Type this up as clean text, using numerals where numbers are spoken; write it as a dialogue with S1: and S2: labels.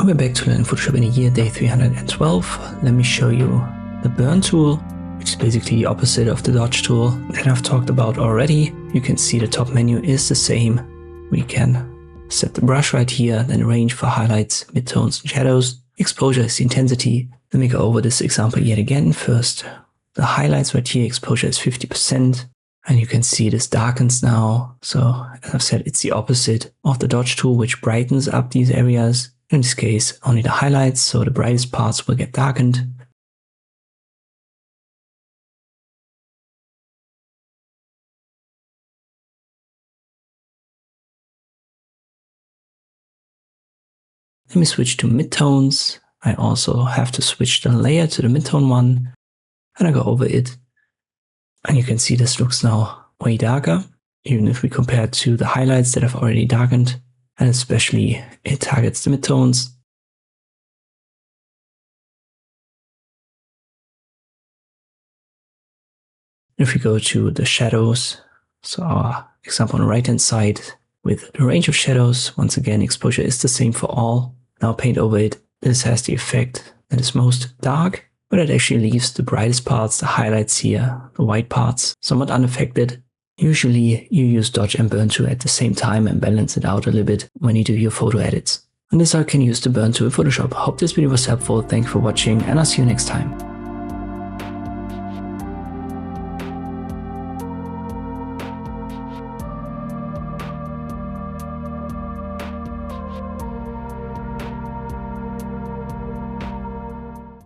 S1: We're back to learn Photoshop in a year, day 312. Let me show you the burn tool, which is basically the opposite of the dodge tool that I've talked about already. You can see the top menu is the same. We can set the brush right here, then range for highlights, midtones, and shadows. Exposure is the intensity. Let me go over this example yet again. First, the highlights right here, exposure is 50%. And you can see this darkens now. So as I've said, it's the opposite of the dodge tool, which brightens up these areas. In this case, only the highlights, so the brightest parts will get darkened. Let me switch to midtones. I also have to switch the layer to the midtone one, and I go over it. And you can see this looks now way darker, even if we compare it to the highlights that I've already darkened. And especially it targets the midtones. If we go to the shadows, so our example on the right hand side with the range of shadows, once again exposure is the same for all. Now paint over it. This has the effect that is most dark, but it actually leaves the brightest parts, the highlights here, the white parts, somewhat unaffected. Usually you use dodge and burn tool at the same time and balance it out a little bit when you do your photo edits. And this is how you can use the burn tool in Photoshop. Hope this video was helpful. Thanks for watching, and I'll see you next time.